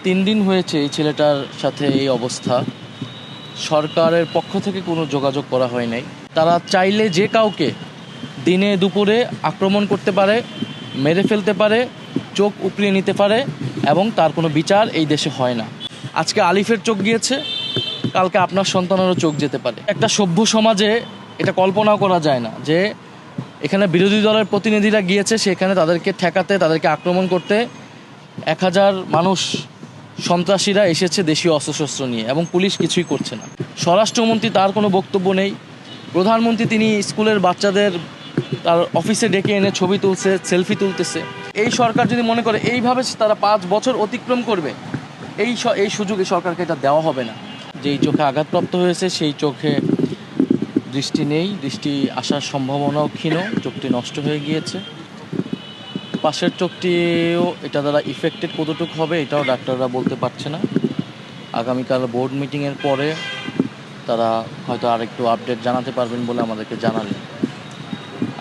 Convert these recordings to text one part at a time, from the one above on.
3 দিন হয়েছে এই ছেলেটার সাথে এই অবস্থা। সরকারের পক্ষ থেকে কোনো যোগাযোগ করা হয় নাই। তারা চাইলে যে কাউকে দিনে দুপুরে আক্রমণ করতে পারে, মেরে ফেলতে পারে, চোখ উপড়িয়ে নিতে পারে এবং তার কোনো বিচার এই দেশে হয় না। আজকে আলিফের চোখ গিয়েছে, কালকে আপনার সন্তানেরও চোখ যেতে পারে। একটা সভ্য সমাজে এটা কল্পনাও করা যায় না যে এখানে বিরোধী দলের প্রতিনিধিরা গিয়েছে, সেখানে তাদেরকে ঠেকাতে, তাদেরকে আক্রমণ করতে 1000 মানুষ সন্ত্রাসীরা এসেছে দেশীয় অস্ত্রশস্ত্র নিয়ে এবং পুলিশ কিছুই করছে না। স্বরাষ্ট্রমন্ত্রী তার কোনো বক্তব্য নেই। প্রধানমন্ত্রী তিনি স্কুলের বাচ্চাদের তার অফিসে ডেকে এনে ছবি তুলছে, সেলফি তুলতেছে। এই সরকার যদি মনে করে এইভাবে তারা 5 বছর অতিক্রম করবে, এই সুযোগ এই সরকারকে এটা দেওয়া হবে না। যেই চোখে আঘাতপ্রাপ্ত হয়েছে সেই চোখে দৃষ্টি নেই, দৃষ্টি আসার সম্ভাবনাও ক্ষীণ, চোখটি নষ্ট হয়ে গিয়েছে। পাশের চোখটিও এটা দ্বারা ইফেক্টেড কতটুকু হবে এটাও ডাক্তাররা বলতে পারছে না। আগামীকাল বোর্ড মিটিংয়ের পরে তারা হয়তো আরেকটু আপডেট জানাতে পারবেন বলে আমাদেরকে জানালেন।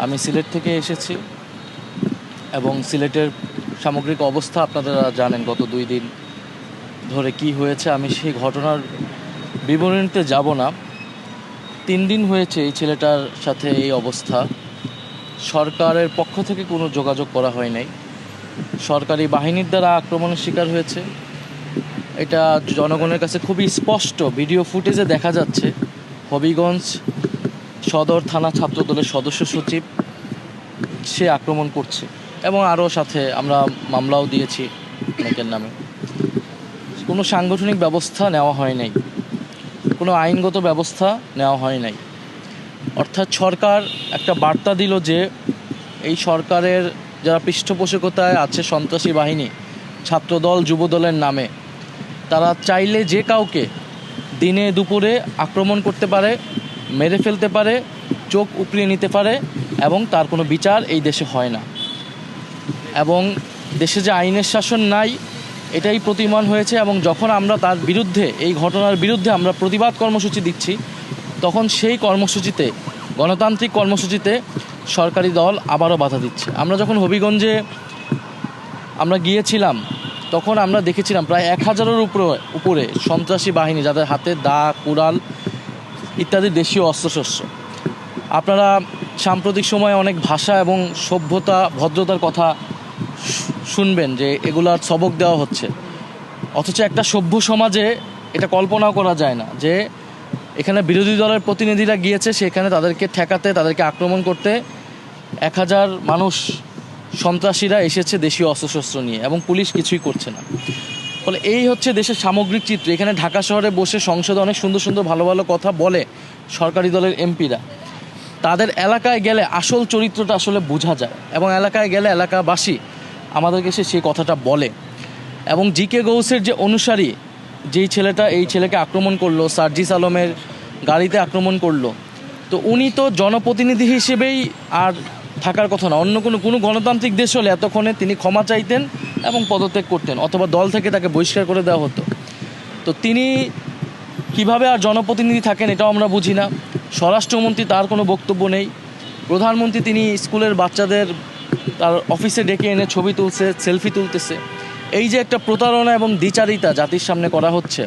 আমি সিলেট থেকে এসেছি এবং সিলেটের সামগ্রিক অবস্থা আপনারা জানেন গত 2 দিন ধরে কি হয়েছে। আমি সেই ঘটনার বিবরণীতে যাব না। 3 দিন হয়েছে এই ছেলেটার সাথে এই অবস্থা। সরকারের পক্ষ থেকে কোনো যোগাযোগ করা হয় নাই। সরকারি বাহিনীর দ্বারা আক্রমণের শিকার হয়েছে, এটা জনগণের কাছে খুবই স্পষ্ট। ভিডিও ফুটেজে দেখা যাচ্ছে হবিগঞ্জ সদর থানা ছাত্রদলের সদস্য সচিব সে আক্রমণ করছে এবং আরও সাথে আমরা মামলাও দিয়েছি অনেকের নামে। কোনো সাংগঠনিক ব্যবস্থা নেওয়া হয় নাই, কোনো আইনগত ব্যবস্থা নেওয়া হয় নাই। অর্থাৎ সরকার একটা বার্তা দিল যে এই সরকারের যারা পৃষ্ঠপোষকতায় আছে সন্ত্রাসী বাহিনী, ছাত্রদল, যুবদলের নামে, তারা চাইলে যে কাউকে দিনে দুপুরে আক্রমণ করতে পারে, মেরে ফেলতে পারে, চোখ উপড়িয়ে নিতে পারে এবং তার কোনো বিচার এই দেশে হয় না। এবং দেশে যে আইনের শাসন নাই এটাই প্রতীয়মান হয়েছে। এবং যখন আমরা তার বিরুদ্ধে, এই ঘটনার বিরুদ্ধে আমরা প্রতিবাদ কর্মসূচি দিচ্ছি, তখন সেই কর্মসূচিতে, গণতান্ত্রিক কর্মসূচিতে সরকারি দল আবারও বাধা দিচ্ছে। আমরা যখন হবিগঞ্জে আমরা গিয়েছিলাম তখন আমরা দেখেছিলাম প্রায় 1000-এর উপরে সন্ত্রাসী বাহিনী, যাদের হাতে দা, কুড়াল ইত্যাদি দেশীয় অস্ত্রশস্ত্র। আপনারা সাম্প্রতিক সময়ে অনেক ভাষা এবং সভ্যতা, ভদ্রতার কথা শুনবেন যে এগুলার সবক দেওয়া হচ্ছে, অথচ একটা সভ্য সমাজে এটা কল্পনাও করা যায় না যে এখানে বিরোধী দলের প্রতিনিধিরা গিয়েছে, সেখানে তাদেরকে ঠেকাতে, তাদেরকে আক্রমণ করতে 1000 মানুষ সন্ত্রাসীরা এসেছে দেশীয় অস্ত্রশস্ত্র নিয়ে এবং পুলিশ কিছুই করছে না। ফলে এই হচ্ছে দেশের সামগ্রিক চিত্র। এখানে ঢাকা শহরে বসে সংসদে অনেক সুন্দর সুন্দর ভালো ভালো কথা বলে সরকারি দলের এমপিরা, তাদের এলাকায় গেলে আসল চরিত্রটা আসলে বোঝা যায় এবং এলাকায় গেলে এলাকাবাসী আমাদেরকে সেই কথাটা বলে। এবং জিকে গৌসের যে অনুসারী, যেই ছেলেটা এই ছেলেকে আক্রমণ করলো, সার্জিস আলমের গাড়িতে আক্রমণ করলো, তো উনি তো জনপ্রতিনিধি হিসেবেই আর থাকার কথা না। অন্য কোনো গণতান্ত্রিক দেশ হলে এতক্ষণে তিনি ক্ষমা চাইতেন এবং পদত্যাগ করতেন, অথবা দল থেকে তাকে বহিষ্কার করে দেওয়া হতো। তো তিনি কিভাবে আর জনপ্রতিনিধি থাকেন এটাও আমরা বুঝি না। স্বরাষ্ট্রমন্ত্রী তার কোনো বক্তব্য নেই। প্রধানমন্ত্রী তিনি স্কুলের বাচ্চাদের তার অফিসে ডেকে এনে ছবি তুলছে, সেলফি তুলতেছে। এই যে একটা প্রতারণা এবং দ্বিচারিতা জাতির সামনে করা হচ্ছে,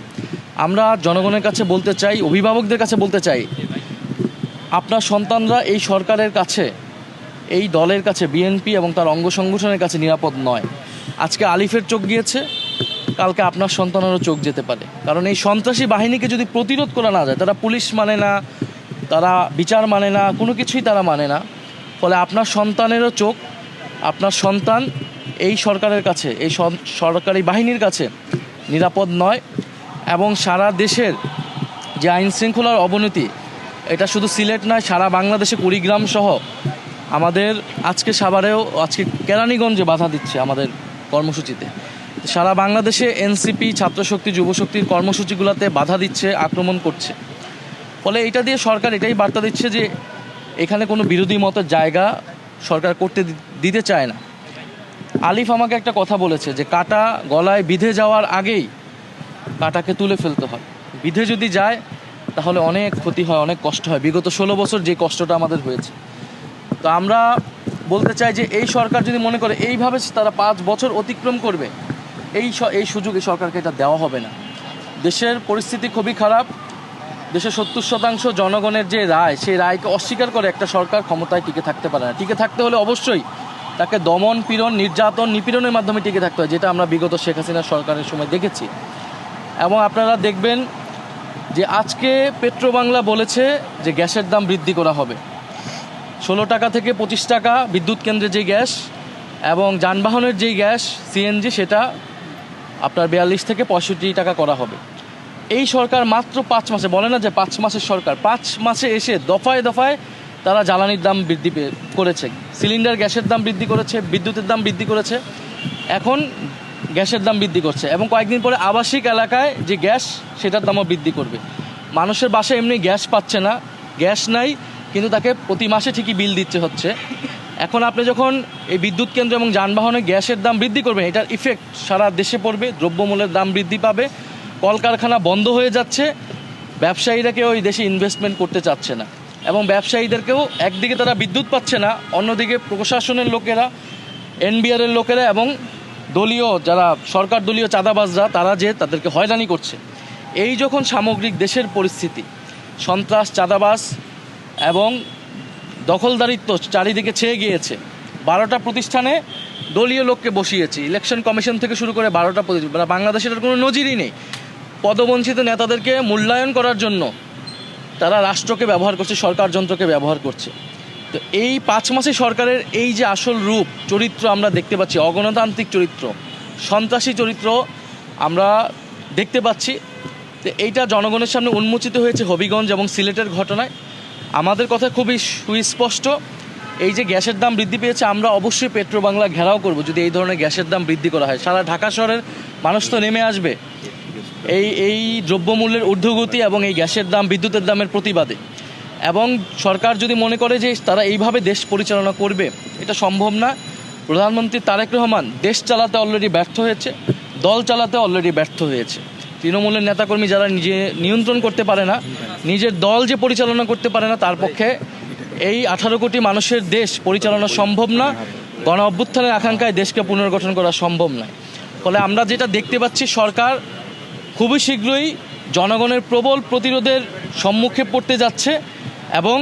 আমরা জনগণের কাছে বলতে চাই, অভিভাবকদের কাছে বলতে চাই, আপনার সন্তানরা এই সরকারের কাছে, এই দলের কাছে, বিএনপি এবং তার অঙ্গ সংগঠনের কাছে নিরাপদ নয়। আজকে আলিফের চোখ গিয়েছে, কালকে আপনার সন্তানেরও চোখ যেতে পারে। কারণ এই সন্ত্রাসী বাহিনীকে যদি প্রতিরোধ করা না যায়, তারা পুলিশ মানে না, তারা বিচার মানে না, কোনো কিছুই তারা মানে না। ফলে আপনার সন্তানেরও চোখ, আপনার সন্তান এই সরকারের কাছে, এই সরকারি বাহিনীর কাছে নিরাপদ নয়। এবং সারা দেশের যে আইন শৃঙ্খলার অবনতি, এটা শুধু সিলেট নয়, সারা বাংলাদেশে কুড়িগ্রাম সহ আমাদের আজকে সাভারেও, আজকে কেরানীগঞ্জে বাধা দিচ্ছে আমাদের কর্মসূচিতে। সারা বাংলাদেশে এনসিপি, ছাত্রশক্তি, যুবশক্তির কর্মসূচিগুলোতে বাধা দিচ্ছে, আক্রমণ করছে। ফলে এটা দিয়ে সরকার এটাই বার্তা দিচ্ছে যে এখানে কোনো বিরোধী মতের জায়গা সরকার করতে দিতে চায় না। আলিফ আমাকে একটা কথা বলেছে যে কাঁটা গলায় বিঁধে যাওয়ার আগেই কাঁটাকে তুলে ফেলতে হয়। বিঁধে যদি যায় তাহলে অনেক ক্ষতি হয়, অনেক কষ্ট হয়। বিগত 16 বছর যে কষ্টটা আমাদের হয়েছে। তো আমরা বলতে চাই যে এই সরকার যদি মনে করে এইভাবে তারা 5 বছর অতিক্রম করবে, এই সুযোগ এই সরকারকে এটা দেওয়া হবে না। দেশের পরিস্থিতি খুবই খারাপ। দেশের 70% জনগণের যে রায়, সেই রায়কে অস্বীকার করে একটা সরকার ক্ষমতায় টিকে থাকতে পারে না। টিকে থাকতে হলে অবশ্যই তাকে দমন পীড়ন, নির্যাতন, নিপীড়নের মাধ্যমে টিকে থাকতে হয়, যেটা আমরা বিগত শেখ হাসিনার সরকারের সময় দেখেছি। এবং আপনারা দেখবেন যে আজকে পেট্রোবাংলা বলেছে যে গ্যাসের দাম বৃদ্ধি করা হবে 16 টাকা থেকে 25 টাকা, বিদ্যুৎ কেন্দ্রে যে গ্যাস এবং যানবাহনের যেই গ্যাস সিএনজি সেটা আপনার 42 থেকে 65 টাকা করা হবে। এই সরকার মাত্র 5 মাসে, বলে না যে 5 মাসের সরকার, 5 মাসে এসে দফায় দফায় তারা জ্বালানির দাম বৃদ্ধি করেছে, সিলিন্ডার গ্যাসের দাম বৃদ্ধি করেছে, বিদ্যুতের দাম বৃদ্ধি করেছে, এখন গ্যাসের দাম বৃদ্ধি করছে এবং কয়েকদিন পরে আবাসিক এলাকায় যে গ্যাস সেটার দামও বৃদ্ধি করবে। মানুষের বাসায় এমনি গ্যাস পাচ্ছে না, গ্যাস নাই, কিন্তু তাকে প্রতি মাসে ঠিকই বিল দিতে হচ্ছে। এখন আপনি যখন এই বিদ্যুৎ কেন্দ্র এবং যানবাহনে গ্যাসের দাম বৃদ্ধি করবেন, এটার ইফেক্ট সারা দেশে পড়বে, দ্রব্যমূল্যের দাম বৃদ্ধি পাবে, কলকারখানা বন্ধ হয়ে যাচ্ছে, ব্যবসায়ীরা কেউ ওই দেশে ইনভেস্টমেন্ট করতে চাচ্ছে না এবং ব্যবসায়ীদেরকেও একদিকে তারা বিদ্যুৎ পাচ্ছে না, অন্যদিকে প্রশাসনের লোকেরা, এনবিআরের লোকেরা এবং দলীয় যারা সরকার দলীয় চাঁদাবাজরা তারা যে তাদেরকে হয়রানি করছে। এই যখন সামগ্রিক দেশের পরিস্থিতি, সন্ত্রাস, চাঁদাবাজ এবং দখলদারিত্ব চারিদিকে ছেয়ে গিয়েছে, 12টা প্রতিষ্ঠানে দলীয় লোককে বসিয়েছে, ইলেকশন কমিশন থেকে শুরু করে 12টা প্রতিষ্ঠান, বাংলাদেশের কোনো নজিরই নেই। পদবঞ্চিত নেতাদেরকে মূল্যায়ন করার জন্য তারা রাষ্ট্রকে ব্যবহার করছে, সরকার যন্ত্রকে ব্যবহার করছে। তো এই 5 মাসে সরকারের এই যে আসল রূপ চরিত্র আমরা দেখতে পাচ্ছি, অগণতান্ত্রিক চরিত্র, সন্ত্রাসী চরিত্র আমরা দেখতে পাচ্ছি। তো এইটা জনগণের সামনে উন্মোচিত হয়েছে হবিগঞ্জ এবং সিলেটের ঘটনায়। আমাদের কথা খুবই সুস্পষ্ট, এই যে গ্যাসের দাম বৃদ্ধি পেয়েছে, আমরা অবশ্যই পেট্রোবাংলা ঘেরাও করব যদি এই ধরনের গ্যাসের দাম বৃদ্ধি করা হয়। সারা ঢাকা শহরের মানুষ তো নেমে আসবে এই দ্রব্যমূল্যের ঊর্ধ্বগতি এবং এই গ্যাসের দাম, বিদ্যুতের দামের প্রতিবাদে। এবং সরকার যদি মনে করে যে তারা এইভাবে দেশ পরিচালনা করবে, এটা সম্ভব না। প্রধানমন্ত্রী তারেক রহমান দেশ চালাতে অলরেডি ব্যর্থ হয়েছে, দল চালাতে অলরেডি ব্যর্থ হয়েছে। তৃণমূলের নেতাকর্মী যারা নিজে নিয়ন্ত্রণ করতে পারে না, নিজের দল যে পরিচালনা করতে পারে না, তার পক্ষে এই 18 কোটি মানুষের দেশ পরিচালনা সম্ভব না। গণ অভ্যুত্থানের আকাঙ্ক্ষায় দেশকে পুনর্গঠন করা সম্ভব নয়। ফলে আমরা যেটা দেখতে পাচ্ছি, সরকার খুবই শীঘ্রই জনগণের প্রবল প্রতিরোধের সম্মুখে পড়তে যাচ্ছে এবং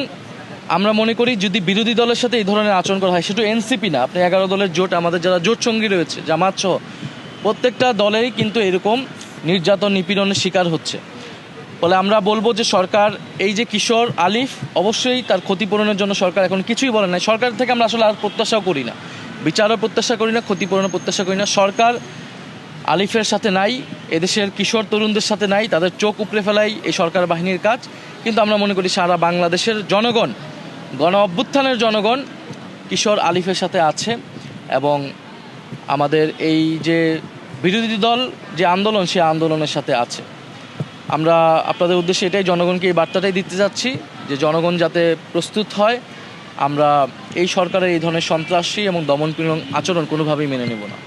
আমরা মনে করি যদি বিরোধী দলের সাথে এই ধরনের আচরণ করা হয়, শুধু এনসিপি না, আপনি 11 দলের জোট, আমাদের যারা জোট সঙ্গী রয়েছে, জামাত সহ প্রত্যেকটা দলেই কিন্তু এরকম নির্যাতন, নিপীড়নের শিকার হচ্ছে। ফলে আমরা বলবো যে সরকার এই যে কিশোর আলিফ, অবশ্যই তার ক্ষতিপূরণের জন্য সরকার এখন কিছুই বলে না। সরকার থেকে আমরা আসলে আর প্রত্যাশাও করি না, বিচারও প্রত্যাশা করি না, ক্ষতিপূরণও প্রত্যাশা করি না। সরকার আলিফের সাথে নাই, এদেশের কিশোর তরুণদের সাথে নাই, তাদের চোখ উপড়ে ফেলাই এই সরকার বাহিনীর কাজ। কিন্তু আমরা মনে করি সারা বাংলাদেশের জনগণ, গণ অভ্যুত্থানের জনগণ কিশোর আলিফের সাথে আছে এবং আমাদের এই যে বিরোধী দল যে আন্দোলন, সে আন্দোলনের সাথে আছে। আমরা আপনাদের উদ্দেশ্যে এটাই, জনগণকে এই বার্তাটাই দিতে যাচ্ছি যে জনগণ যাতে প্রস্তুত হয়। আমরা এই সরকারের এই ধরনের সন্ত্রাসী এবং দমনপীড়ন আচরণ কোনোভাবেই মেনে নেব না।